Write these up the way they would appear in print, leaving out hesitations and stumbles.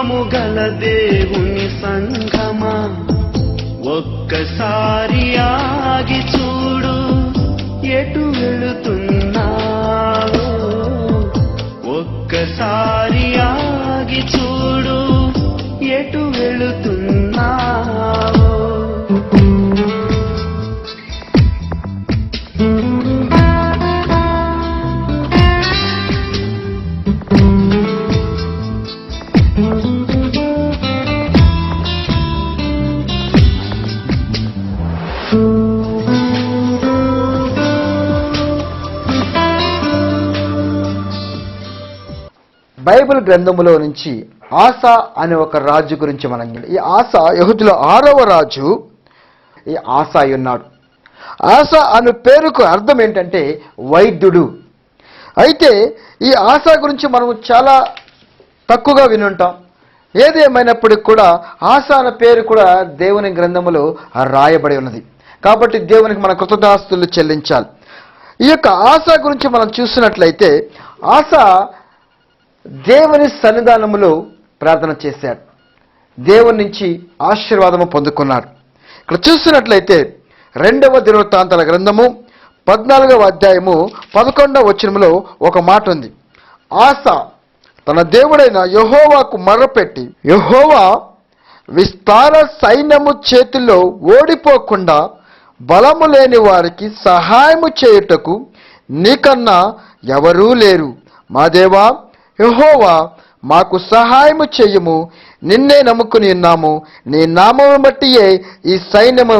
జీవము గల దేవుని సంఘమా, ఒక్కసారి ఆగి చూడు, ఎటు వెళుతున్నావో. ఒక్కసారి ఆగి చూడు, ఎటు వెళుతున్నావో. బైబిల్ గ్రంథములో నుంచి ఆసా అనే ఒక రాజు గురించి మనం ఈ ఆసా యెహూదుల 6వ రాజు ఈ ఆసా ఉన్నాడు. ఆసా అనే పేరుకు అర్థం ఏంటంటే వైద్యుడు. అయితే ఈ ఆసా గురించి మనం చాలా తక్కువగా వినుంటాం. ఏది ఏమైనప్పటికీ కూడా ఆసా అనే పేరు కూడా దేవుని గ్రంథములో రాయబడి ఉన్నది. కాబట్టి దేవునికి మన కృతజ్ఞతాస్తుతులు చెల్లించాలి. ఈ యొక్క ఆసా గురించి మనం చూసినట్లయితే ఆసా దేవుని సన్నిధానములో ప్రార్థన చేశాడు, దేవుని నుంచి ఆశీర్వాదము పొందుకున్నాడు. ఇక్కడ చూసినట్లయితే 2వ దినవృత్తాంతాల గ్రంథము 14వ అధ్యాయము 11వ వచనములో ఒక మాట ఉంది. ఆసా తన దేవుడైన యెహోవాకు మొర్రపెట్టి, యెహోవా విస్తార సైన్యము చేతిలో ఓడిపోకుండా బలము లేని వారికి సహాయము చేయుటకు నీకన్నా ఎవరూ లేరు. మా దేవా యెహోవా మాకు సహాయము చెయ్యము, నిన్నే నమ్ముకుని ఉన్నాము. నీ నామము బట్టియే ఈ సైన్యము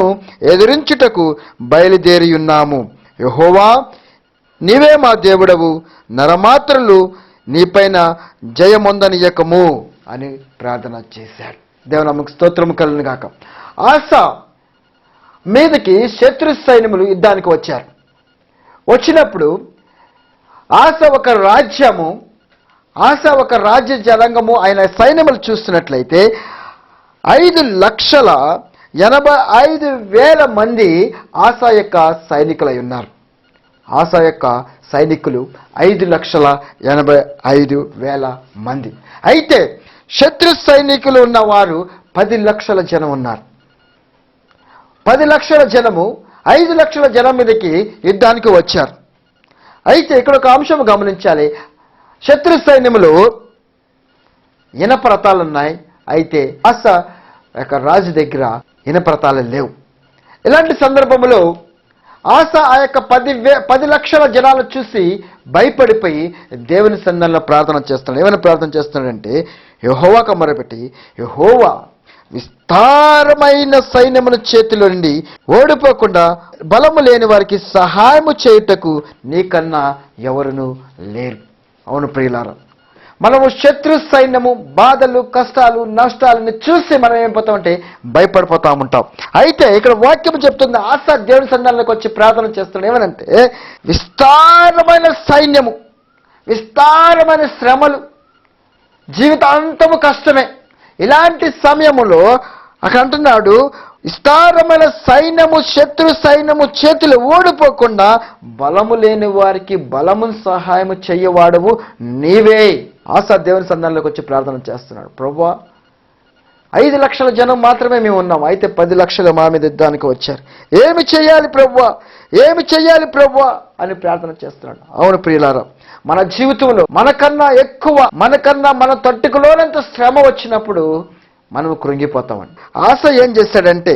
ఎదిరించుటకు బయలుదేరి ఉన్నాము. యెహోవా నీవే మా దేవుడవు, నరమాత్రులు నీపైన జయమొందనీయకము అని ప్రార్థన చేశాడు. దేవుని నామముకు స్తోత్రము కలుగును గాక. ఆసా మీదకి శత్రు సైన్యములు యుద్ధానికి వచ్చారు. వచ్చినప్పుడు ఆసా ఒక రాజ్యము, ఆసా ఒక రాజ్య జనాంగము, ఆయన సైన్యములు చూస్తున్నట్లయితే 5,85,000 మంది ఆసా యొక్క సైనికులై ఉన్నారు. ఆసా యొక్క సైనికులు 5,85,000 మంది. అయితే శత్రు సైనికులు ఉన్నవారు 10 లక్షల జనం ఉన్నారు. 10 లక్షల జనము 5 లక్షల జనం మీదకి యుద్ధానికి వచ్చారు. అయితే ఇక్కడ ఒక అంశం గమనించాలి. శత్రు సైన్యములో ఇనపరతాలు ఉన్నాయి. అయితే ఆసా యొక్క రాజు దగ్గర ఇనపరతాలు లేవు. ఇలాంటి సందర్భంలో ఆసా ఆ యొక్క 10 లక్షల జనాలను చూసి భయపడిపోయి దేవుని సన్నిధానంలో ప్రార్థన చేస్తున్నాడు. ఏమైనా ప్రార్థన చేస్తున్నాడంటే యెహోవాకు మొరపెట్టి, యెహోవా విస్తారమైన సైన్యమును చేతిలో నుండి ఓడిపోకుండా బలము లేని వారికి సహాయము చేయుటకు నీకన్నా ఎవరునూ లేరు. అవును ప్రియులారా, మనము శత్రు సైన్యము, బాధలు, కష్టాలు, నష్టాలను చూసి మనం ఏమైపోతామంటే భయపడిపోతా ఉంటాం. అయితే ఇక్కడ వాక్యం చెప్తుంది, ఆసా దేవుని సన్నిధానంలోకి వచ్చి ప్రార్థన చేస్తున్నాడు. ఏమనంటే విస్తారమైన సైన్యము, విస్తారమైన శ్రమలు, జీవితాంతము కష్టమే. ఇలాంటి సమయములో అక్కడ అంటున్నాడు, విస్తారమైన సైన్యము, శత్రు సైన్యము చేతులు ఓడిపోకుండా బలము లేని వారికి బలమును సహాయము చెయ్యవాడవు నీవే. ఆసా దేవుని సన్నిధానంలోకి వచ్చి ప్రార్థన చేస్తున్నాడు. ప్రభువా 5 లక్షల జనం మాత్రమే మేము ఉన్నాం, అయితే 10 లక్షలు మా మీద యుద్ధానికి వచ్చారు. ఏమి చెయ్యాలి ప్రభువా, ఏమి చెయ్యాలి ప్రభువా అని ప్రార్థన చేస్తున్నాడు. అవును ప్రియులారా, మన జీవితంలో మనకన్నా ఎక్కువ, మనకన్నా మన తట్టుకులోనంత శ్రమ వచ్చినప్పుడు మనం కృంగిపోతామండి. ఆసా ఏం చేశాడంటే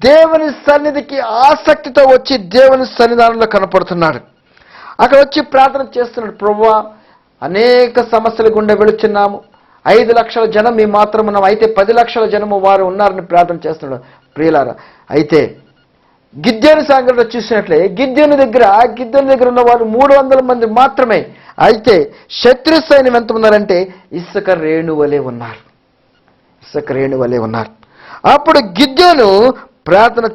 దేవుని సన్నిధికి ఆసక్తితో వచ్చి దేవుని సన్నిధానంలో కనపడుతున్నాడు. అక్కడ వచ్చి ప్రార్థన చేస్తున్నాడు. ప్రభువా అనేక సమస్యల గుండా వెళుచున్నాము, 5 లక్షల జనం మీ మాత్రం ఉన్నాం, అయితే 10 లక్షల జనము వారు ఉన్నారని ప్రార్థన చేస్తున్నాడు. ప్రియులారా, అయితే గిద్యోను సంఘటన చూసినట్లే గిద్యోను దగ్గర ఉన్న వాళ్ళు 300 మంది మాత్రమే. అయితే శత్రు సైన్యం ఎంత ఉన్నారంటే ఇసుక రేణువలే ఉన్నారు, ఇసుక రేణువలే ఉన్నారు. అప్పుడు గిద్యోను ప్రార్థన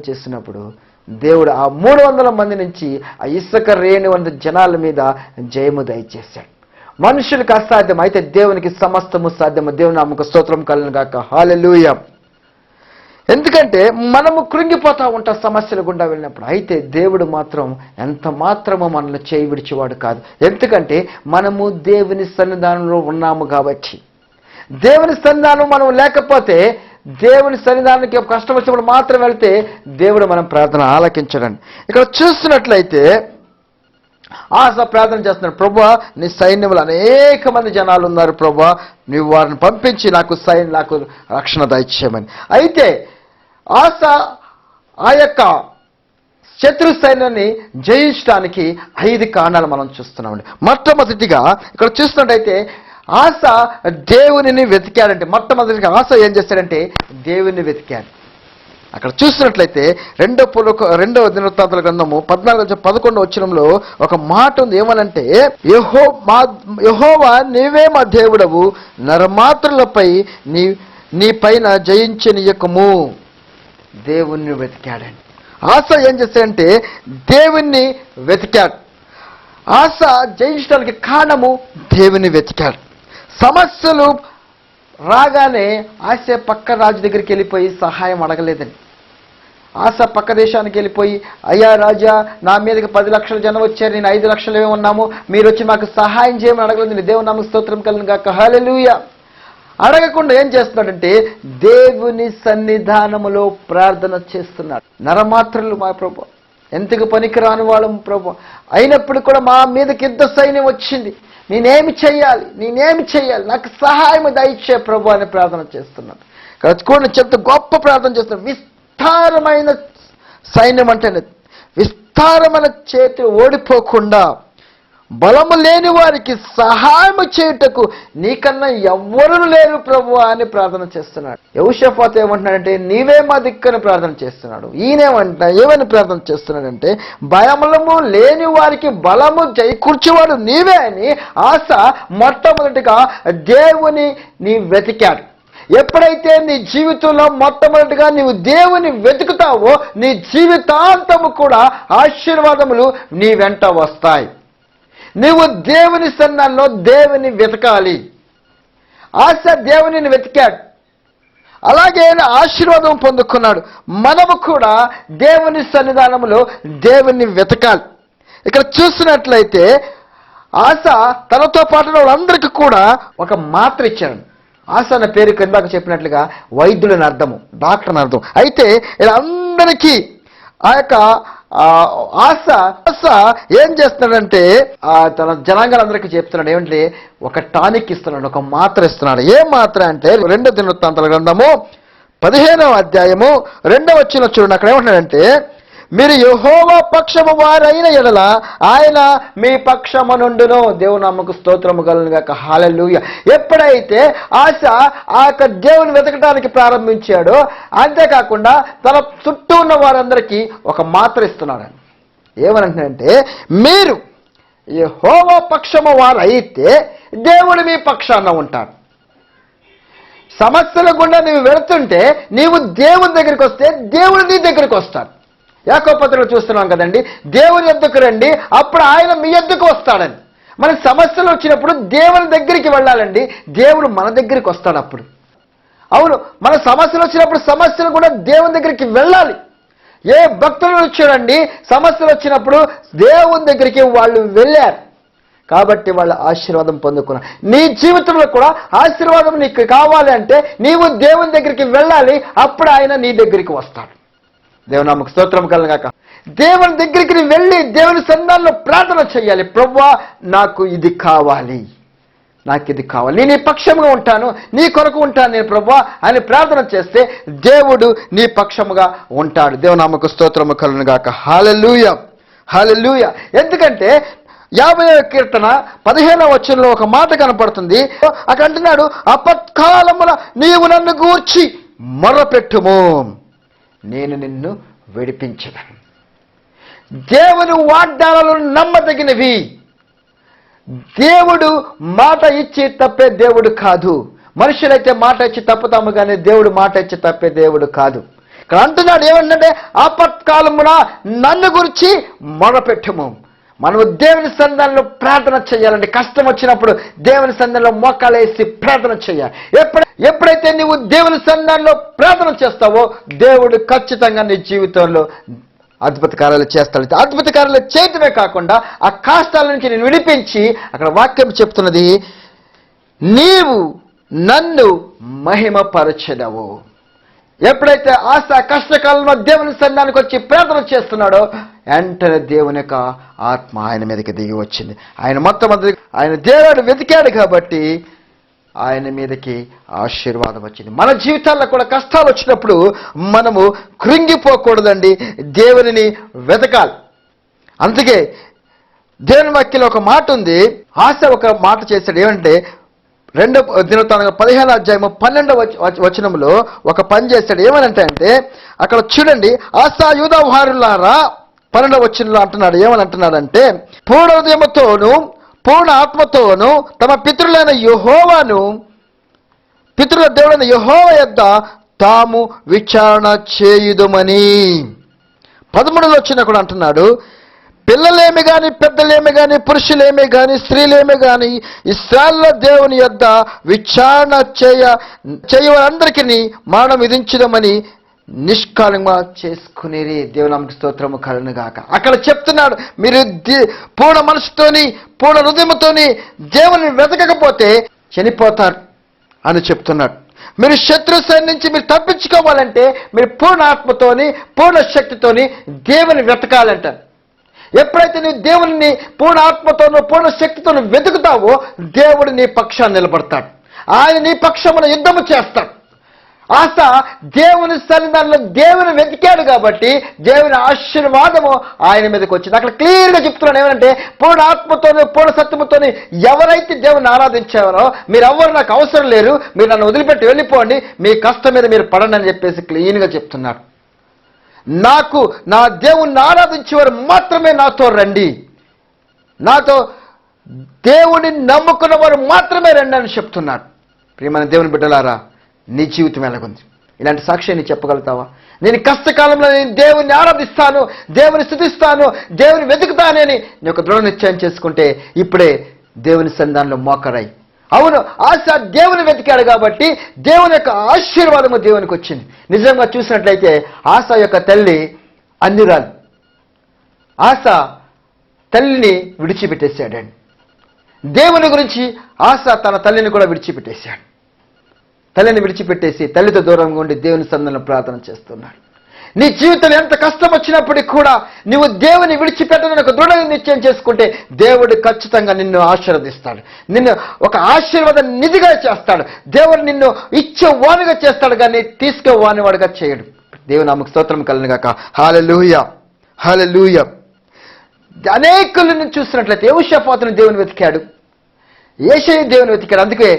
చేసినప్పుడు దేవుడు ఆ 300 మంది నుంచి ఆ ఇసుక రేణు వంటి జనాల మీద జయము దయచేశాడు. మనుషులకు అసాధ్యం, అయితే దేవునికి సమస్తము సాధ్యము. దేవుని నామముకు స్తోత్రం కలుగును గాక. హల్లెలూయా. ఎందుకంటే మనము కృంగిపోతూ ఉంటాం సమస్యల గుండా వెళ్ళినప్పుడు. అయితే దేవుడు మాత్రం ఎంత మాత్రము మనల్ని చేయి విడిచేవాడు కాదు. ఎందుకంటే మనము దేవుని సన్నిధానంలో ఉన్నాము కాబట్టి. దేవుని సన్నిధానం మనం లేకపోతే, దేవుని సన్నిధానానికి కష్టం వచ్చినప్పుడు మాత్రం వెళితే దేవుడు మనం ప్రార్థన ఆలకించడండి. ఇక్కడ చూస్తున్నట్లయితే ఆశ ప్రార్థన చేస్తున్నాడు, ప్రభువా నీ సైన్యములు అనేక మంది జనాలు ఉన్నారు ప్రభువా, నీవు వారిని పంపించి నాకు రక్షణ దయచేయమని. అయితే ఆశ ఆ యొక్క శత్రు సైన్యాన్ని జయించడానికి 5 కారణాలు మనం చూస్తున్నామండి. మొట్టమొదటిగా ఇక్కడ చూస్తున్నట్టయితే ఆశ దేవునిని వెతికాడంటే, మొట్టమొదటిగా ఆశ ఏం చేశాడంటే దేవుని వెతికాడు. అక్కడ చూసినట్లయితే రెండవ దినవృత్తాంతాల గ్రంథము 14-11 వచనంలో ఒక మాట ఉంది. ఏమనంటే, యెహోవా నీవే మా దేవుడవు, నరమాత్రులపై నీ పైన జయించనీయకము. దేవుణ్ణి వెతికాడండి. ఆశ ఏం చేశాడంటే దేవుణ్ణి వెతికాడు. ఆశ జయించడానికి కారణము దేవుని వెతికాడు. సమస్యలు రాగానే ఆశ పక్క రాజు దగ్గరికి వెళ్ళిపోయి సహాయం అడగలేదని. ఆశ పక్క దేశానికి వెళ్ళిపోయి, అయ్యా రాజా నా మీదకి 10 లక్షల జనం వచ్చారు, నేను 5 లక్షలు ఉన్నాము, మీరు వచ్చి మాకు సహాయం చేయమని అడగలేదు. దేవుని నామముకు స్తోత్రం కలుగును గాక, హల్లెలూయా. అడగకుండా ఏం చేస్తున్నాడంటే దేవుని సన్నిధానములో ప్రార్థన చేస్తున్నాడు. నరమాత్రులు మా ప్రభు, ఎంతకు పనికిరాని వాళ్ళం ప్రభు, అయినప్పుడు కూడా మా మీదకి యుద్ధ సైన్యం వచ్చింది, నేనేమి చెయ్యాలి, నాకు సహాయం దయచే ప్రభు అని ప్రార్థన చేస్తున్నాడు. కూడా చెప్తే గొప్ప ప్రార్థన చేస్తున్నాడు. విస్తారమైన సైన్యం అంటే విస్తారమైన చేతి ఓడిపోకుండా బలము లేని వారికి సహాయం చేయుటకు నీకన్నా ఎవ్వరూ లేరు ప్రభు అని ప్రార్థన చేస్తున్నాడు. యెహోషాపాతు ఏమంటున్నాడంటే నీవే మా దిక్కని ప్రార్థన చేస్తున్నాడు. ఏమని ప్రార్థన చేస్తున్నాడంటే భయములము లేని వారికి బలము చేకూర్చేవాడు నీవే అని ఆశ మొట్టమొదటిగా దేవుని నీ వెతికాడు. ఎప్పుడైతే నీ జీవితంలో మొట్టమొదటిగా నీవు దేవుని వెతుకుతావో నీ జీవితాంతము కూడా ఆశీర్వాదములు నీ వెంట వస్తాయి. నీవు దేవుని సన్నిధానంలో దేవుని వెతకాలి. ఆశ దేవునిని వెతికాడు, అలాగే ఆశీర్వాదం పొందుకున్నాడు. మనము కూడా దేవుని సన్నిధానంలో దేవుని వెతకాలి. ఇక్కడ చూసినట్లయితే ఆశ తనతో పాటు వాళ్ళందరికీ కూడా ఒక మాత్ర ఇచ్చాడు. ఆశ అన్న పేరు కిందాక చెప్పినట్లుగా వైద్యులని అర్థము, డాక్టర్ అని అర్థం. అయితే వీళ్ళందరికీ ఆ యొక్క ఆశ ఏం చేస్తున్నాడంటే తన జనాంగాలందరికీ చెప్తున్నాడు. ఏమంటే ఒక టానిక్ ఇస్తున్నాడు, ఒక మాత్ర ఇస్తున్నాడు. ఏ మాత్ర అంటే 2 దినవృత్తాంతాల గ్రంథము 15వ అధ్యాయము 2వ వచనం చూడండి. అక్కడ ఏమంటున్నాడంటే మీరు యెహోవా పక్షము వారైన ఎడల ఆయన మీ పక్షము నుండును. దేవుని నామముకు స్తోత్రము కలుగును గాక, హల్లెలూయా. ఎప్పుడైతే ఆశ ఆ యొక్క దేవుని వెతకడానికి ప్రారంభించాడో అంతేకాకుండా తన చుట్టూ ఉన్న వారందరికీ ఒక మాత్ర ఇస్తున్నాడని. ఏమనంటే మీరు యెహోవా పక్షము వారైతే దేవుడు మీ పక్షాన ఉంటాడు. సమస్యల గుండా నీవు వెళుతుంటే నీవు దేవుని దగ్గరికి వస్తే దేవుడు నీ దగ్గరికి వస్తాడు. యాకోబు పత్రికలో చూస్తున్నాం కదండి, దేవుని యొద్దకు రండి అప్పుడు ఆయన మీ యొద్దకు వస్తాడని. మన సమస్యలు వచ్చినప్పుడు దేవుని దగ్గరికి వెళ్ళాలండి, దేవుడు మన దగ్గరికి వస్తాడు అప్పుడు. అవును, మన సమస్యలు వచ్చినప్పుడు సమస్యలు కూడా దేవుని దగ్గరికి వెళ్ళాలి. ఏ భక్తులు చూడండి సమస్యలు వచ్చినప్పుడు దేవుని దగ్గరికి వాళ్ళు వెళ్ళారు కాబట్టి వాళ్ళు ఆశీర్వాదం పొందుకున్నారు. నీ జీవితంలో కూడా ఆశీర్వాదం నీకు కావాలి అంటే నీవు దేవుని దగ్గరికి వెళ్ళాలి, అప్పుడు ఆయన నీ దగ్గరికి వస్తాడు. దేవుని నామముకు స్తోత్రం కలుగును గాక. దేవుని దగ్గరికి వెళ్ళి దేవుని సన్నిధానంలో ప్రార్థన చేయాలి. ప్రభువా నాకు ఇది కావాలి, నేను నీ పక్షముగా ఉంటాను, నీ కొరకు ఉంటాను నేను ప్రభువా అని ప్రార్థన చేస్తే దేవుడు నీ పక్షముగా ఉంటాడు. దేవుని నామముకు స్తోత్రము కలుగును గాక, హల్లెలూయా, హల్లెలూయా. ఎందుకంటే 50వ కీర్తన 15వ వచనంలో ఒక మాట కనపడుతుంది. అక్కడ అంటున్నాడు, అపత్కాలమున నీవు నన్ను గూర్చి మొర్రపెట్టుము, నేను నిన్ను విడిపించదను. దేవుని వాగ్దానాలు నమ్మదగినవి. దేవుడు మాట ఇచ్చి తప్పే దేవుడు కాదు. మనుషులైతే మాట ఇచ్చి తప్పుతాము కానీ దేవుడు మాట ఇచ్చి తప్పే దేవుడు కాదు. ఇక్కడ అంటున్నాడు ఏమంటే ఆపత్కాలమున నన్ను గురించి మొరపెట్టుము. మనము దేవుని సన్నిధానంలో ప్రార్థన చేయాలండి. కష్టం వచ్చినప్పుడు దేవుని సన్నిధానంలో మోకాలేసి ప్రార్థన చేయాలి. ఎప్పుడైతే నువ్వు దేవుని సన్నిధానంలో ప్రార్థన చేస్తావో దేవుడు ఖచ్చితంగా నీ జీవితంలో అద్భుత కార్యాలు చేస్తాడు. అద్భుత కార్యాలు చేయటమే కాకుండా ఆ కష్టాల నుంచి నేను విడిపించి, అక్కడ వాక్యం చెప్తున్నది, నీవు నన్ను మహిమపరచెదవు. ఎప్పుడైతే ఆశ కష్టకాలంలో దేవుని సన్నిధానానికి వచ్చి ప్రార్థన చేస్తున్నాడో వెంటనే దేవుని యొక్క ఆత్మ ఆయన మీదకి దిగి వచ్చింది. ఆయన మొత్తం ఆయన దేవుడు వెతికాడు కాబట్టి ఆయన మీదకి ఆశీర్వాదం వచ్చింది. మన జీవితాల్లో కూడా కష్టాలు వచ్చినప్పుడు మనము కృంగిపోకూడదండి, దేవునిని వెతకాలి. అందుకే దేవుని వాక్యంలో ఒక మాట ఉంది. ఆశ ఒక మాట చేశాడు. ఏమంటే 2 దినవృత్తాంతం 15వ అధ్యాయము 12వ వచనంలో ఒక పని చేశాడు. ఏమనంటే అంటే అక్కడ చూడండి, ఆశా యూదా వారులారా 12వ వచనంలో అంటున్నాడు. ఏమని అంటున్నాడంటే, పూర్ణ హృదయముతోను పూర్ణ ఆత్మతోను తమ పితరులైన యెహోవాను, పితరుల దేవుడైన యెహోవా యొద్ద తాము విచారణ చేయుదుమని. 13వ వచనం కూడా అంటున్నాడు, పిల్లలేమి గాని పెద్దలేమి గాని పురుషులేమి గాని స్త్రీలేమి గాని ఇశ్రాయేలు దేవుని యొద్ద విచారణ చేయవారందరికీ మరణం విధించుదామని నిష్కాలంగా చేసుకునేది. దేవునామకి స్తోత్రము కలుగును గాక. అక్కడ చెప్తున్నాడు, మీరు పూర్ణ మనసుతోని పూర్ణ హృదయంతోని దేవుని వెతకకపోతే చనిపోతారు అని చెప్తున్నాడు. మీరు శత్రు సైన్యం నుంచి మీరు తప్పించుకోవాలంటే మీరు పూర్ణ ఆత్మతోని పూర్ణ శక్తితోని దేవుని వెతకాలంటారు. ఎప్పుడైతే నువ్వు దేవుని పూర్ణ ఆత్మతోనూ పూర్ణ శక్తితోనూ వెతుకుతావో దేవుడు నీ పక్షాన్ని నిలబడతాడు. ఆయన నీ పక్షమున యుద్ధము చేస్తాడు. ఆశ దేవుని సన్నిధానంలో దేవుని వెతికాడు కాబట్టి దేవుని ఆశీర్వాదము ఆయన మీదకి వచ్చింది. అక్కడ క్లియర్గా చెప్తున్నాను ఏమంటే, పూర్ణ ఆత్మతోని పూర్ణ సత్యముతోని ఎవరైతే దేవుని ఆరాధించారో మీరు ఎవ్వరు నాకు అవసరం లేరు, మీరు నన్ను వదిలిపెట్టి వెళ్ళిపోండి, మీ కష్టం మీద మీరు పడండి అని చెప్పేసి క్లీన్గా చెప్తున్నాడు. నాకు నా దేవుణ్ణి ఆరాధించేవారు మాత్రమే నాతో రండి, నాతో దేవుని నమ్ముకున్న వారు మాత్రమే రండి అని చెప్తున్నాడు. ప్రియమైన దేవుని బిడ్డలారా, నీ జీవితం ఎలాగుంది? ఇలాంటి సాక్ష్యాన్ని చెప్పగలుగుతావా? నేను కష్టకాలంలో నేను దేవుని ఆరాధిస్తాను, దేవుని స్తుతిస్తాను, దేవుని వెతుకుతానని నీ యొక్క దృఢ నిశ్చయం చేసుకుంటే ఇప్పుడే దేవుని సన్నిధానంలో మోకరాయి. అవును, ఆశ దేవుని వెతికాడు కాబట్టి దేవుని యొక్క ఆశీర్వాదము దేవునికి వచ్చింది. నిజంగా చూసినట్లయితే ఆశ యొక్క తల్లి అన్యురాలు. ఆశ తల్లిని విడిచిపెట్టేశాడండి. దేవుని గురించి ఆశ తన తల్లిని కూడా విడిచిపెట్టేశాడు. తల్లిని విడిచిపెట్టేసి తల్లితో దూరంగా ఉండి దేవుని సన్నిధిలో ప్రార్థన చేస్తున్నాడు. నీ జీవితంలో ఎంత కష్టం వచ్చినప్పటికీ కూడా నువ్వు దేవుని విడిచిపెట్టని ఒక దృఢ నిశ్చయం చేసుకుంటే దేవుడు ఖచ్చితంగా నిన్ను ఆశీర్వదిస్తాడు, నిన్ను ఒక ఆశీర్వాద నిధిగా చేస్తాడు. దేవుడు నిన్ను ఇచ్చే వానిగా చేస్తాడు కానీ తీసుకే వానివాడుగా చేయడు. దేవుని నామముకు స్తోత్రం కలుగును గాక. హల్లెలూయా, హల్లెలూయా. అనేకులను చూసినట్లయితే యెహోషాపాతును దేవుని వెతికాడు, యేషయ దేవుని వెతికాడు. అందుకే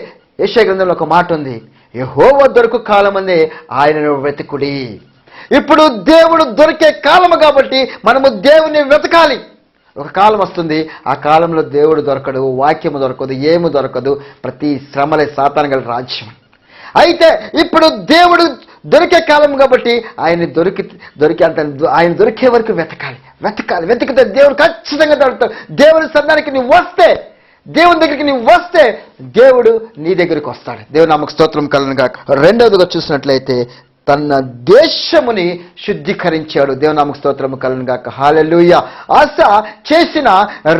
యెషయా గ్రంథంలో ఒక మాట ఉంది, యెహోవా దొరకు కాలమందే ఆయనను వెతుకుడి. ఇప్పుడు దేవుడు దొరికే కాలము కాబట్టి మనము దేవుని వెతకాలి. ఒక కాలం వస్తుంది, ఆ కాలంలో దేవుడు దొరకడు, వాక్యము దొరకదు, ఏమి దొరకదు, ప్రతి శ్రమలే సాతాను గల రాజ్యం. అయితే ఇప్పుడు దేవుడు దొరికే కాలం కాబట్టి ఆయన ఆయన దొరికే వరకు వెతకాలి. వెతికితే దేవుడు ఖచ్చితంగా దొరుకుతాడు. దేవుని సన్నిధానానికి నువ్వు వస్తే, దేవుని దగ్గరికి నువ్వు వస్తే దేవుడు నీ దగ్గరికి వస్తాడు. దేవుని నామముకు స్తోత్రం కలుగును గాక. రెండవదిగా చూసినట్లయితే తన దేశముని శుద్ధీకరించాడు. దేవుని నామముకు స్తోత్రము కలుగును గాక. హల్లెలూయా. ఆశ చేసిన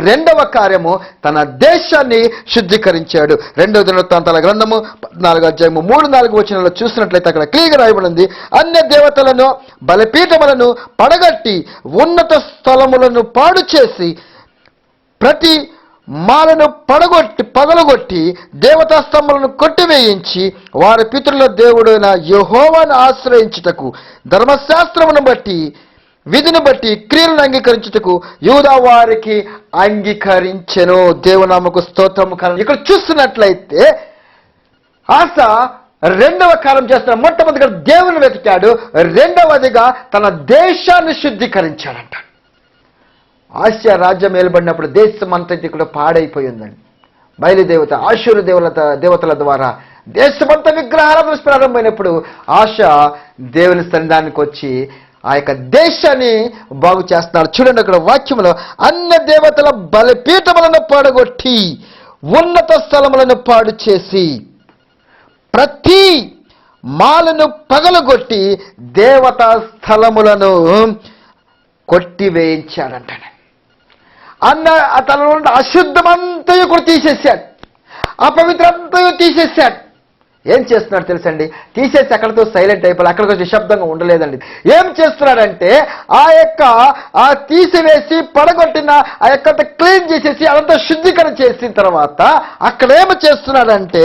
రెండవ కార్యము తన దేశాన్ని శుద్ధీకరించాడు. 2వ దినవృత్తాంతాల గ్రంథము 14వ అధ్యాయము 3-4 వచనాల్లో చూసినట్లయితే అక్కడ క్లియర్గా రాయబడింది, అన్య దేవతలను బలిపీఠములను పడగట్టి ఉన్నత స్థలములను పాడు చేసి ప్రతి మాలను పగలగొట్టి దేవతా స్తంభాలను కొట్టివేయించి వారి పితరుల దేవుడైన యెహోవాను ఆశ్రయించుటకు ధర్మశాస్త్రమును బట్టి విధిని బట్టి క్రియలను అంగీకరించుటకు యూదా వారికి అంగీకరించెను. దేవునామకు స్తోత్రము కలుగును. ఇక్కడ చూస్తున్నట్లయితే ఆశ రెండవ కాలం చేస్తున్న మొట్టమొదటిగా దేవుని వెతికాడు, రెండవదిగా తన దేశాన్ని శుద్ధీకరించాడంట. ఆసియా రాజ్యం ఏలుబడినప్పుడు దేశం అంతటి కూడా పాడైపోయిందండి. బయలుదేవత ఆషూరు దేవతల ద్వారా దేశమంతా విగ్రహారాధన ప్రారంభమైనప్పుడు ఆశ దేవుని సన్నిధానానికి వచ్చి ఆ యొక్క దేశాన్ని బాగు చేస్తున్నాడు. చూడండి అక్కడ వాక్యంలో, అన్య దేవతల బలిపీఠములను పడగొట్టి ఉన్నత స్థలములను పాడు చేసి ప్రతి మాలను పగలగొట్టి దేవతా స్థలములను కొట్టివేయించాడంటాడు. తనలో ఉన్న అశుద్ధమంతయు కూడా తీసేశాడు, అపవిత్రంతయు తీసేశాడు. ఏం చేస్తున్నాడు తెలుసండి? తీసేసి అక్కడితో సైలెంట్ అయిపోయి అక్కడికి వచ్చి నిశ్శబ్దంగా ఉండలేదండి. ఏం చేస్తున్నాడంటే ఆ తీసివేసి పడగొట్టిన ఆ యొక్క క్లీన్ చేసేసి అదంతా శుద్ధీకరణ చేసిన తర్వాత అక్కడ ఏమి చేస్తున్నాడంటే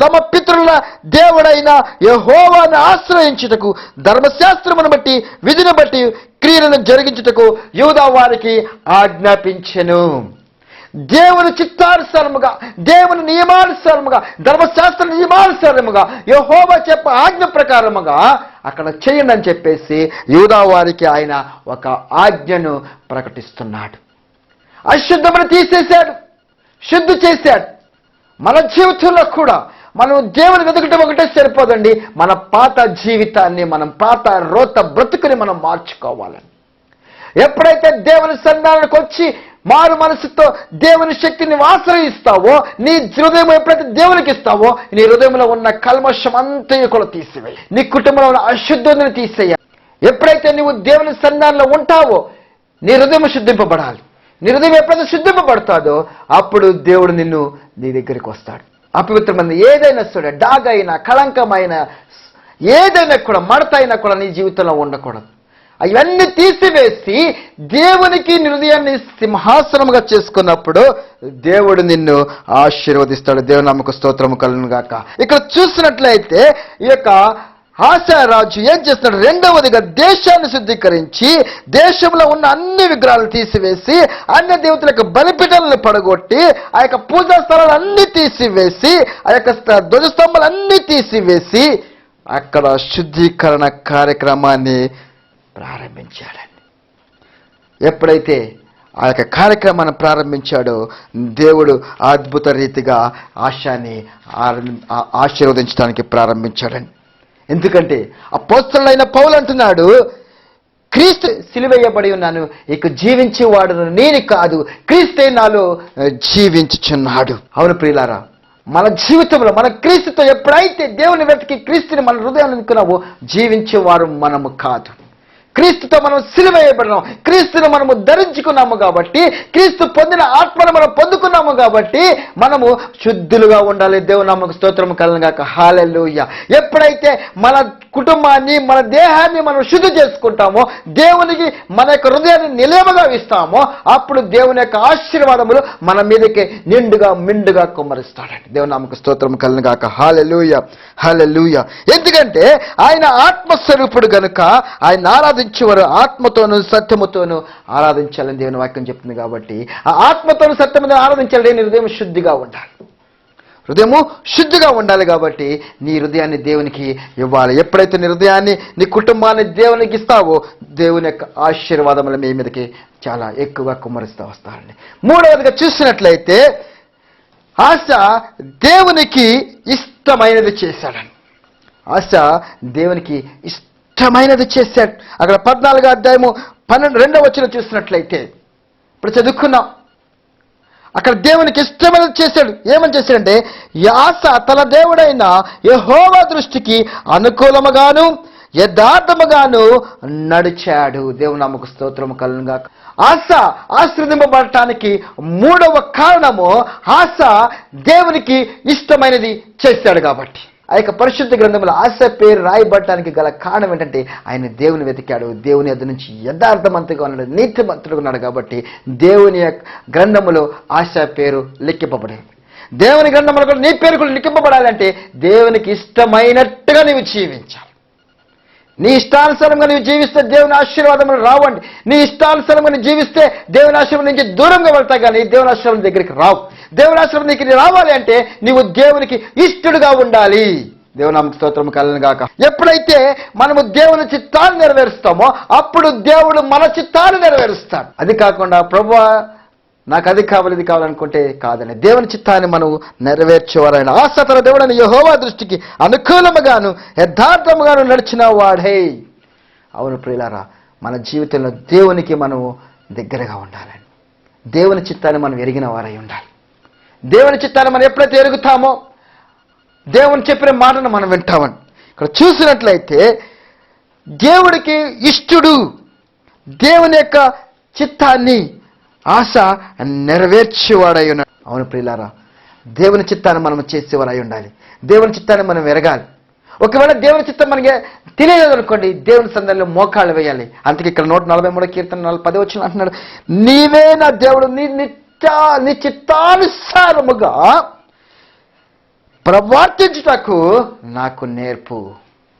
తమ పితరుల దేవుడైన యెహోవాను ఆశ్రయించుటకు, ధర్మశాస్త్రమును బట్టి విధిని బట్టి క్రియలను జరిగించుటకు యూదా వారికి ఆజ్ఞాపించెను. దేవుని చిత్తానుసారముగా, దేవుని నియమానుసారముగా, ధర్మశాస్త్ర నియమానుసారముగా యెహోవా చెప్ప ఆజ్ఞ ప్రకారముగా అక్కడ చేయండి అని చెప్పేసి యూదా వారికి ఆయన ఒక ఆజ్ఞను ప్రకటిస్తున్నాడు. అశుద్ధమును తీసేశాడు, శుద్ధి చేశాడు. మన జీవితంలో కూడా మనం దేవుని వెతకటం ఒకటే సరిపోదండి. మన పాత జీవితాన్ని, మనం పాత రోత బ్రతుకుని మనం మార్చుకోవాలని. ఎప్పుడైతే దేవుని సన్నిధానానికి వచ్చి మారు మనసుతో దేవుని శక్తిని ఆశ్రయిస్తావో, నీ హృదయం ఎప్పుడైతే దేవునికి ఇస్తావో నీ హృదయంలో ఉన్న కల్మషం అంతయు కూడా తీసివేయి, నీ కుటుంబంలో ఉన్న అశుద్ధతను తీసేయ. ఎప్పుడైతే నువ్వు దేవుని సన్నిధానంలో ఉంటావో నీ హృదయం శుద్ధింపబడాలి. నీ హృదయం ఎప్పుడైతే శుద్ధింపబడతాడో అప్పుడు దేవుడు నీ దగ్గరికి వస్తాడు. అపవిత్రమైన ఏదైనా సరే, డాగైనా, కళంకమైన ఏదైనా కూడా, మడత అయినా కూడా నీ జీవితంలో ఉండకూడదు. అవన్నీ తీసివేసి దేవునికి హృదయాన్ని సింహాసనముగా చేసుకున్నప్పుడు దేవుడు నిన్ను ఆశీర్వదిస్తాడు. దేవుని నామముకు స్తోత్రము కలుగును గాక. ఇక్కడ చూసినట్లయితే ఈ యొక్క ఆశారాజు ఏం చేస్తున్నాడు? రెండవదిగా దేశాన్ని శుద్ధీకరించి దేశంలో ఉన్న అన్ని విగ్రహాలు తీసివేసి అన్య దేవతలకు బలిపీఠాలను పడగొట్టి ఆ యొక్క పూజా స్థలాలు అన్ని తీసివేసి ఆ యొక్క ధ్వజస్తంభాలన్నీ తీసివేసి అక్కడ శుద్ధీకరణ కార్యక్రమాన్ని ప్రారంభించాడండి. ఎప్పుడైతే ఆ యొక్క కార్యక్రమాన్ని ప్రారంభించాడో దేవుడు అద్భుత రీతిగా ఆశాని ఆశీర్వదించడానికి ప్రారంభించాడండి. ఎందుకంటే అపోస్తలుడైన పౌలు అంటున్నాడు, క్రీస్తు సిలువేయబడి ఉన్నాను, ఇక జీవించేవాడు నేను కాదు, క్రీస్తే నాలో జీవించుచున్నాడు. అవును ప్రియులారా, మన జీవితంలో మన క్రీస్తుతో ఎప్పుడైతే దేవుని వెతికి క్రీస్తుని మన హృదయాన్ని అనుకున్నావో జీవించేవారు మనము కాదు. క్రీస్తుతో మనం సిలువేయబడినాం, క్రీస్తుని మనము ధరించుకున్నాము కాబట్టి, క్రీస్తు పొందిన ఆత్మను మనం పొందుకున్నాము కాబట్టి మనము శుద్ధులుగా ఉండాలి. దేవుని నామముకు స్తోత్రము కలుగును గాక. హల్లెలూయా. ఎప్పుడైతే మన కుటుంబాన్ని, మన దేహాన్ని మనం శుద్ధి చేసుకుంటామో, దేవునికి మన యొక్క హృదయాన్ని నిలయముగా ఇస్తామో, అప్పుడు దేవుని యొక్క ఆశీర్వాదములు మన మీదకి నిండుగా మిండుగా కుమ్మరిస్తాడండి. దేవుని నామముకు స్తోత్రము కలుగును గాక. హల్లెలూయా, హల్లెలూయా. ఎందుకంటే ఆయన ఆత్మస్వరూపుడు గనుక ఆయన ఆరాధించేవారు ఆత్మతోనూ సత్యముతోనూ ఆరాధించాలని దేవుని వాక్యం చెప్తుంది. కాబట్టి ఆ ఆత్మతోనూ సత్యముతో ఆరాధించాలి. నీ హృదయం శుద్ధిగా ఉండాలి, హృదయము శుద్ధిగా ఉండాలి. కాబట్టి నీ హృదయాన్ని దేవునికి ఇవ్వాలి. ఎప్పుడైతే నీ హృదయాన్ని, నీ కుటుంబాన్ని దేవునికి ఇస్తావో దేవుని యొక్క ఆశీర్వాదములు మీ మీదకి చాలా ఎక్కువగా కుమ్మరిస్తూ వస్తారండి. మూడవదిగా చూసినట్లయితే ఆశ దేవునికి ఇష్టమైనది చేశాడని. ఆశ దేవునికి ఇష్టమైనది చేశాడు. అక్కడ 14వ అధ్యాయము 12వ వచనం చూసినట్లయితే ఇప్పుడు చదువుకున్నాం. అక్కడ దేవునికి ఇష్టమైనది చేశాడు. ఏమని చేశాడంటే ఆశ తన దేవుడైన యెహోవా దృష్టికి అనుకూలముగాను యథార్థముగాను నడిచాడు. దేవుని నామముకు స్తోత్రము కలుగును గాక. ఆశ ఆశీర్వదింపబడటానికి మూడవ కారణము ఆశ దేవునికి ఇష్టమైనది చేశాడు కాబట్టి. ఆ యొక్క పరిశుద్ధ గ్రంథంలో ఆశ పేరు రాయబడటానికి గల కారణం ఏంటంటే ఆయన దేవుని వెతికాడు, దేవుని యొద్ద నుంచి యథార్థమంతుగా ఉన్నాడు, నీతిమంతుడుగా ఉన్నాడు. కాబట్టి దేవుని యొక్క గ్రంథములో ఆశ పేరు లిఖింపబడింది. దేవుని గ్రంథంలో కూడా నీ పేరు కూడా లిఖింపబడాలంటే దేవునికి ఇష్టమైనట్టుగా నీవు జీవించాలి. నీ ఇష్టానుసారంగా నువ్వు జీవిస్తే దేవుని ఆశీర్వాదములు రావండి. నీ ఇష్టానుసారంగా నువ్వు జీవిస్తే దేవుని ఆశీర్వాదం నుంచి దూరంగా వెళ్తావు, కానీ దేవుని ఆశీర్వాదం దగ్గరికి రావు. దేవుని ఆశీర్వాదం దగ్గరికి రావాలి అంటే నీవు దేవునికి ఇష్టడుగా ఉండాలి. దేవుని నామముకు స్తోత్రము కలుగును గాక. ఎప్పుడైతే మనము దేవుని చిత్తాన్ని నెరవేరుస్తామో అప్పుడు దేవుడు మన చిత్తాన్ని నెరవేరుస్తాడు. అది కాకుండా ప్రభువా నాకు అది కావాలి ఇది కావాలనుకుంటే కాదని దేవుని చిత్తాన్ని మనం నెరవేర్చేవారైన ఆశ తన దేవుడని యెహోవా దృష్టికి అనుకూలముగాను యథార్థముగాను నడిచిన వాడే. అవును ప్రియులారా, మన జీవితంలో దేవునికి మనము దగ్గరగా ఉండాలని, దేవుని చిత్తాన్ని మనం ఎరిగిన వారై ఉండాలి. దేవుని చిత్తాన్ని మనం ఎప్పుడైతే ఎరుగుతామో దేవుని చెప్పిన మాటను మనం వింటామని. ఇక్కడ చూసినట్లయితే దేవుడికి ఇష్టుడు, దేవుని యొక్క చిత్తాన్ని ఆశ నెరవేర్చేవాడై ఉన్నాడు. అవును ప్రియులారా, దేవుని చిత్తాన్ని మనం చేసేవారై ఉండాలి. దేవుని చిత్తాన్ని మనం ఎరగాలి. ఒకవేళ దేవుని చిత్తం మనకి తెలియలేదు అనుకోండి, దేవుని సందర్భంలో మోకాళ్ళు వేయాలి. అందుకే ఇక్కడ 143 కీర్తన 10 వచ్చిన అంటున్నాడు, నీవే నా దేవుడు, నీ చిత్తానుసారముగా ప్రవర్తించుటకు నాకు నేర్పు.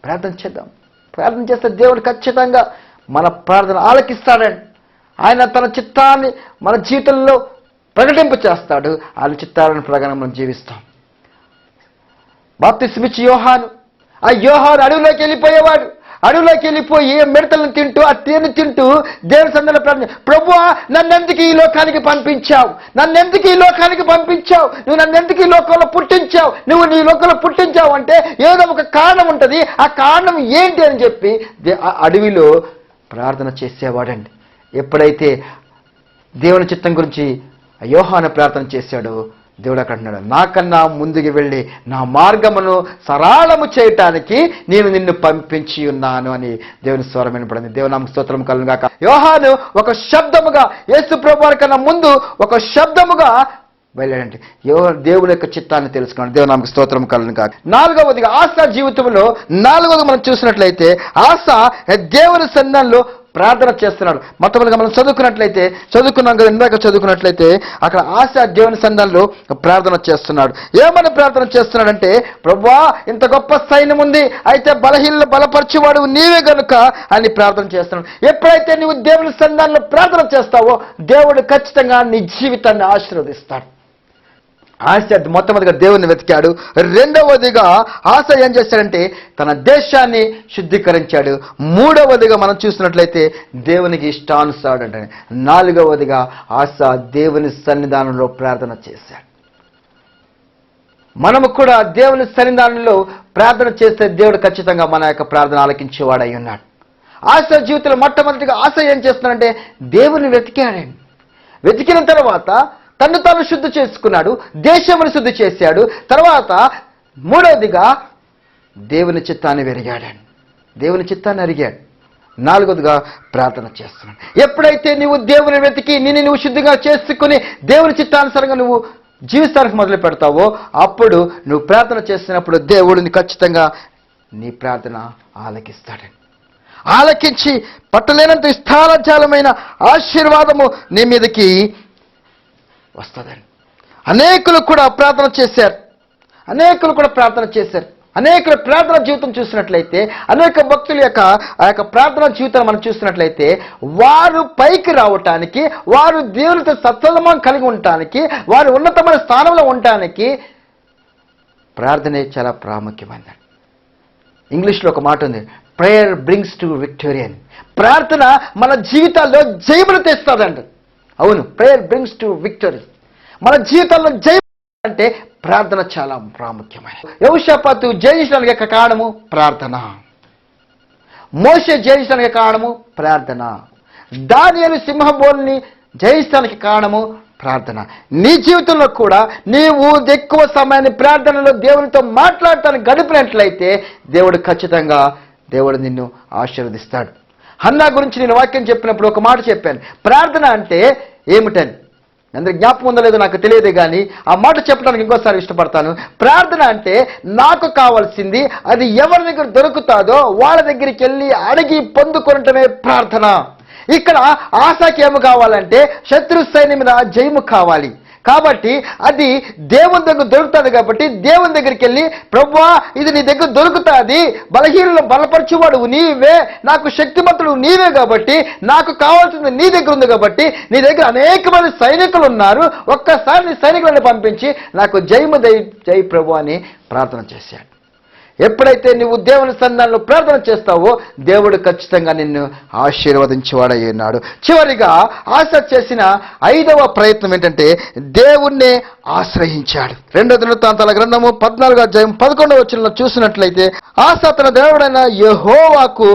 ప్రార్థన చేద్దాం. ప్రార్థన చేస్తే దేవుడు ఖచ్చితంగా మన ప్రార్థన ఆలకిస్తాడండి. ఆయన తన చిత్తాన్ని మన జీవితంలో ప్రకటింప చేస్తాడు. ఆయన చిత్తాలను ప్రకారం మనం జీవిస్తాం. బాప్తిస్మిచ్చి యోహాను, ఆ యోహాను అడవిలోకి వెళ్ళిపోయేవాడు. అడవిలోకి వెళ్ళిపోయి మిడతలను తింటూ, ఆ తేనె తింటూ దేవుని సన్నిధిలో ప్రార్థన, ప్రభువా నన్నెందుకు ఈ లోకానికి పంపించావు? నన్నెందుకు ఈ లోకానికి పంపించావు? నువ్వు నన్నెందుకు ఈ లోకంలో పుట్టించావు? నువ్వు నీ లోకంలో పుట్టించావు అంటే ఏదో ఒక కారణం ఉంటుంది. ఆ కారణం ఏంటి అని చెప్పి ఆ అడవిలో ప్రార్థన చేసేవాడండి. ఎప్పుడైతే దేవుని చిత్తం గురించి యోహాను ప్రార్థన చేశాడో, దేవుడు అక్కడ అంటున్నాడు, నాకన్నా ముందుకు వెళ్ళి నా మార్గమును సరళము చేయటానికి నేను నిన్ను పంపించి ఉన్నాను అని దేవుని స్వరం వినపడింది. దేవుని నామమునకు స్తోత్రం కలుగును గాక. యోహాను ఒక శబ్దముగా, యేసు ప్రభువారి కన్నా ముందు ఒక శబ్దముగా వెళ్ళాడంటే దేవుని యొక్క చిత్తాన్ని తెలుసుకున్నాడు. దేవుని నామమునకు స్తోత్రం కలుగును గాక. 4వదిగా ఆశ జీవితంలో 4వది మనం చూసినట్లయితే ఆశ దేవుని సన్నిధిలో ప్రార్థన చేస్తున్నాడు. మొట్టమొదటిగా మనం చదువుకున్నాం కదా, ఇందాక చదువుకున్నట్లయితే అక్కడ ఆశ దేవుని సన్నిధిలో ప్రార్థన చేస్తున్నాడు. ఏమని ప్రార్థన చేస్తున్నాడంటే, ప్రభువా ఇంత గొప్ప సైన్యం ఉంది, అయితే బలహీనలు బలపరిచేవాడు నీవే గనుక అని ప్రార్థన చేస్తున్నాడు. ఎప్పుడైతే నువ్వు దేవుని సన్నిధిలో ప్రార్థన చేస్తావో దేవుడు ఖచ్చితంగా నీ జీవితాన్ని ఆశీర్వదిస్తాడు. ఆశ మొట్టమొదటిగా దేవుని వెతికాడు. రెండవదిగా ఆశ ఏం చేశాడంటే తన దేశాన్ని శుద్ధీకరించాడు. మూడవదిగా మనం చూసినట్లయితే దేవునికి ఇష్టానుసారుడు అంటే. 4వదిగా ఆశ దేవుని సన్నిధానంలో ప్రార్థన చేశాడు. మనము కూడా దేవుని సన్నిధానంలో ప్రార్థన చేస్తే దేవుడు ఖచ్చితంగా మన యొక్క ప్రార్థన ఆలకించేవాడై ఉన్నాడు. ఆశ జీవితంలో మొట్టమొదటిగా ఆశ ఏం చేస్తున్నాడంటే దేవుని వెతికాడండి. వెతికిన తర్వాత తను తాను శుద్ధి చేసుకున్నాడు, దేశమును శుద్ధి చేశాడు. తర్వాత మూడవదిగా దేవుని చిత్తాన్ని వెరిగాడండి, దేవుని చిత్తాన్ని అరిగాడు. 4వదిగా ప్రార్థన చేస్తున్నాడు. ఎప్పుడైతే నువ్వు దేవుని వెతికి నిన్ను నువ్వు శుద్ధిగా చేసుకుని దేవుని చిత్తానుసారంగా నువ్వు జీవిస్తానికి మొదలు పెడతావో అప్పుడు నువ్వు ప్రార్థన చేస్తున్నప్పుడు దేవుడిని ఖచ్చితంగా నీ ప్రార్థన ఆలకిస్తాడండి. ఆలకించి పట్టలేనంత విస్తారజాలమైన ఆశీర్వాదము నీ మీదకి వస్తుందండి. అనేకులు కూడా ప్రార్థన చేశారు. అనేకుల ప్రార్థన జీవితం చూసినట్లయితే, అనేక భక్తుల యొక్క ఆ యొక్క ప్రార్థన జీవితాన్ని మనం చూసినట్లయితే వారు పైకి రావటానికి, వారు దేవునితో సత్సంబంధం కలిగి ఉండటానికి, వారు ఉన్నతమైన స్థానంలో ఉండటానికి ప్రార్థనే చాలా ప్రాముఖ్యమైనది. ఇంగ్లీష్లో ఒక మాట ఉంది, ప్రేయర్ బ్రింగ్స్ టు విక్టోరీ అని. ప్రార్థన మన జీవితాల్లో జయమును తెస్తాదండి. అవును, ప్రేయర్ బ్రింగ్స్ టు విక్టరీ. మన జీవితాల్లో జయం అంటే ప్రార్థన చాలా ప్రాముఖ్యమైనది. యెహోషాపాతు జయించడానికి కారణము ప్రార్థన. మోషే జయించడానికి కారణము ప్రార్థన. దానియేలు సింహబోలుని జయించడానికి కారణము ప్రార్థన. నీ జీవితంలో కూడా నీవు ఎక్కువ సమయాన్ని ప్రార్థనలో దేవునితో మాట్లాడటానికి గడిపినట్లయితే దేవుడు ఖచ్చితంగా నిన్ను ఆశీర్వదిస్తాడు. హన్నా గురించి నేను వాక్యం చెప్పినప్పుడు ఒక మాట చెప్పాను. ప్రార్థన అంటే ఏమిటని అందరికి జ్ఞాపకం ఉందో లేదో నాకు తెలియదు, కానీ ఆ మాట చెప్పడానికి ఇంకోసారి ఇష్టపడతాను. ప్రార్థన అంటే నాకు కావాల్సింది అది ఎవరి దగ్గర దొరుకుతాదో వాళ్ళ దగ్గరికి వెళ్ళి అడిగి పొందుకొనటమే ప్రార్థన. ఇక్కడ ఆశకి ఏమి కావాలంటే శత్రు సైన్యం మీద జయము కావాలి. కాబట్టి అది దేవుని దగ్గర దొరుకుతుంది. కాబట్టి దేవుని దగ్గరికి వెళ్ళి, ప్రభువా ఇది నీ దగ్గర దొరుకుతుంది, బలహీనలను బలపరచువాడు నీవే, నాకు శక్తిమంతుడు నీవే, కాబట్టి నాకు కావాల్సింది నీ దగ్గర ఉంది, కాబట్టి నీ దగ్గర అనేక మంది సైనికులు ఉన్నారు, ఒక్కసారి నీ సైనికులను పంపించి నాకు జయము జై ప్రభు అని ప్రార్థన చేశాడు. ఎప్పుడైతే నువ్వు దేవుని సన్నిధానంలో ప్రార్థన చేస్తావో దేవుడు ఖచ్చితంగా నిన్ను ఆశీర్వదించేవాడై ఉన్నాడు. చివరిగా ఆశ చేసిన 5వ ప్రయత్నం ఏంటంటే దేవుణ్ణే ఆశ్రయించాడు. 2 దినవృత్తాంతాల గ్రంథము 14వ అధ్యాయం 11వ వచనంలో చూసినట్లయితే ఆశ తన దేవుడైన యెహోవాకు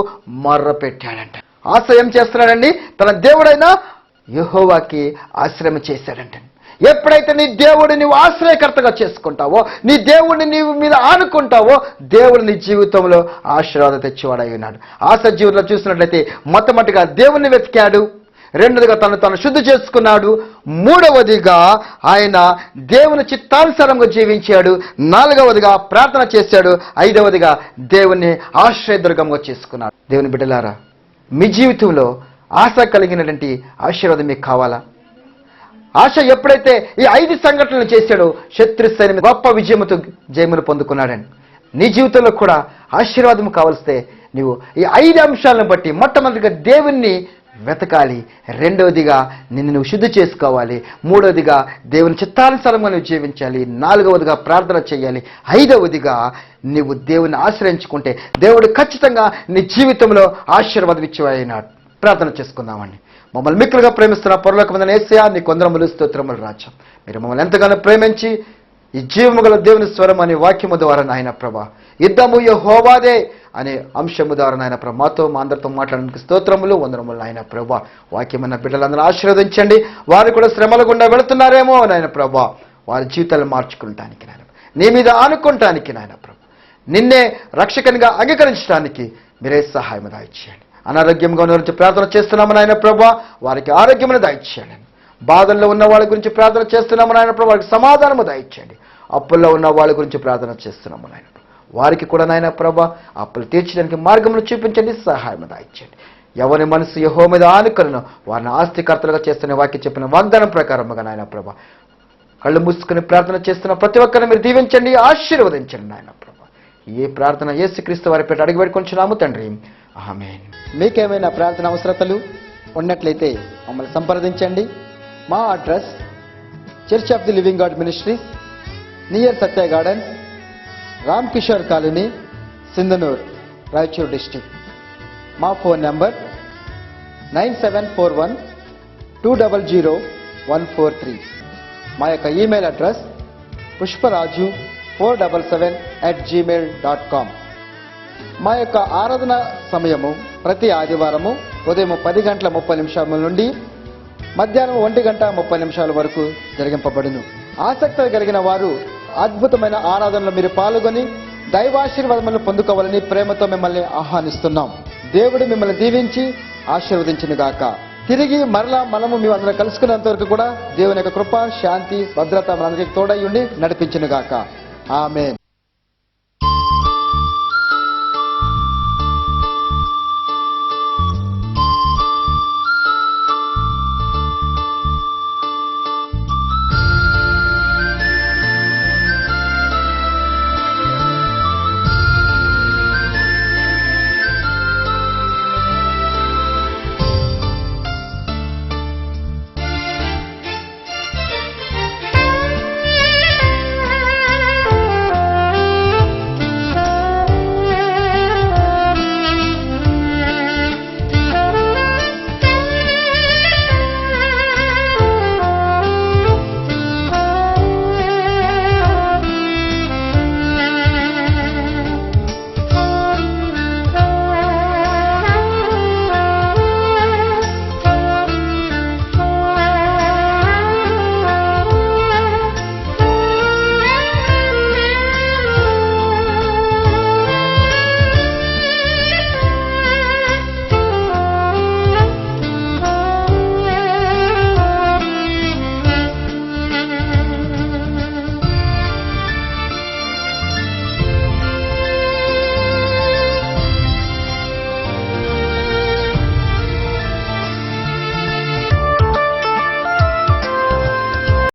మొర్ర పెట్టాడంట. ఆశ ఏం చేస్తున్నాడండి? తన దేవుడైన యెహోవాకి ఆశ్రయం చేశాడంట. ఎప్పుడైతే నీ దేవుడిని నీవు ఆశ్రయకర్తగా చేసుకుంటావో, నీ దేవుడిని నీవు మీద ఆనుకుంటావో, దేవుడు నీ జీవితంలో ఆశీర్వాదం తెచ్చేవాడై ఉన్నాడు. ఆశ జీవితంలో చూసినట్లయితే మొట్టమొదటిగా దేవుణ్ణి వెతికాడు, రెండవదిగా తను శుద్ధి చేసుకున్నాడు, మూడవదిగా ఆయన దేవుని చిత్తానుసారంగా జీవించాడు, నాలుగవదిగా ప్రార్థన చేశాడు, ఐదవదిగా దేవుణ్ణి ఆశ్రయదుర్గంగా చేసుకున్నాడు. దేవుని బిడ్డలారా, మీ జీవితంలో ఆశ కలిగినటువంటి ఆశీర్వాదం మీకు కావాలా? ఆశ ఎప్పుడైతే ఈ 5 సంఘటనలు చేశాడో శత్రు సైన్యం గొప్ప విజయముతో జయమును పొందుకున్నాడని, నీ జీవితంలో కూడా ఆశీర్వాదం కావలిస్తే నీవు ఈ 5 అంశాలను బట్టి మొట్టమొదటిగా దేవుణ్ణి వెతకాలి, రెండవదిగా నిన్ను నువ్వు శుద్ధి చేసుకోవాలి, మూడవదిగా దేవుని చిత్తానుసారంగా నువ్వు జీవించాలి, నాలుగవదిగా ప్రార్థన చేయాలి, ఐదవదిగా నీవు దేవుని ఆశ్రయించుకుంటే దేవుడు ఖచ్చితంగా నీ జీవితంలో ఆశీర్వాదం ఇచ్చేవాడినాడు. ప్రార్థన చేసుకుందామండి. మమ్మల్ని మిక్కులుగా ప్రేమిస్తున్న పరలోకమందున్న యేసయ్యా, నీ కొందరములు స్తోత్రములు రాజా. మీరు మమ్మల్ని ఎంతగానో ప్రేమించి ఈ జీవము గల దేవుని స్వరం అనే వాక్యము ద్వారా నాయన ప్రభా, యుద్ధము యెహోవాదే అనే అంశము ద్వారా నాయన ప్రభా మాతో మా అందరితో మాట్లాడడానికి స్తోత్రములు వందనములు నాయన ప్రభా. వాక్యమన్న బిడ్డలందరూ ఆశీర్వదించండి. వారు కూడా శ్రమల గుండా వెళుతున్నారేమో నాయన ప్రభా, వారి జీవితాలు మార్చుకుంటానికి నాయన, నీ మీద ఆనుకుంటానికి నాయన ప్రభా, నిన్నే రక్షకునిగా అంగీకరించడానికి మీరే సహాయం దయచేయండి. అనారోగ్యంగా ఉన్న గురించి ప్రార్థన చేస్తున్నాము నాయన ప్రభా, వారికి ఆరోగ్యమును దయచేయండి. బాధల్లో ఉన్న వాళ్ళ గురించి ప్రార్థన చేస్తున్నాము నాయన ప్రభా, వారికి సమాధానము దయచేయండి. అప్పుల్లో ఉన్న వాళ్ళ గురించి ప్రార్థన చేస్తున్నాము నాయన, వారికి కూడా నాయన ప్రభా అప్పులు తీర్చడానికి మార్గమును చూపించండి, సహాయం దయచేయండి. ఎవరి మనసు యెహోవా మీద ఆనుకొనునో వారిని ఆస్తికర్తలుగా చేస్తున్న వాక్యం చెప్పిన వాగ్దానం ప్రకారముగా నాయన ప్రభా కళ్ళు మూసుకుని ప్రార్థన చేస్తున్న ప్రతి ఒక్కరిని మీరు దీవించండి, ఆశీర్వదించండి నాయన ప్రభా. ఏ ప్రార్థన యేసుక్రీస్తు వారి పేట అడిగి పెట్టుకొంచున్నాము తండ్రి, ఆమేన్. మీకేమైనా ప్రార్థన అవసరతలు ఉన్నట్లయితే మమ్మల్ని సంప్రదించండి. మా address church of the living God ministries, near Satya gardens, Ram Kishore colony, Sindhanur, Raichur district. మా ఫోన్ నంబర్ 9741200143. మా యొక్క ఈమెయిల్ అడ్రస్ pushparaju477@gmail.com. మా యొక్క ఆరాధన సమయము ప్రతి ఆదివారము ఉదయం 10:30 నుండి మధ్యాహ్నం 1:30 వరకు జరిగింపబడును. ఆసక్తి కలిగిన వారు అద్భుతమైన ఆరాధనలో మీరు పాల్గొని దైవాశీర్వాదములను పొందుకోవాలని ప్రేమతో మిమ్మల్ని ఆహ్వానిస్తున్నాం. దేవుడు మిమ్మల్ని దీవించి ఆశీర్వదించునుగాక. తిరిగి మరలా మనము మీ అందరం కలుసుకునేంత వరకు కూడా దేవుని యొక్క కృప, శాంతి, భద్రత మనందరికీ తోడై ఉండి నడిపించునుగాక. ఆమేన్.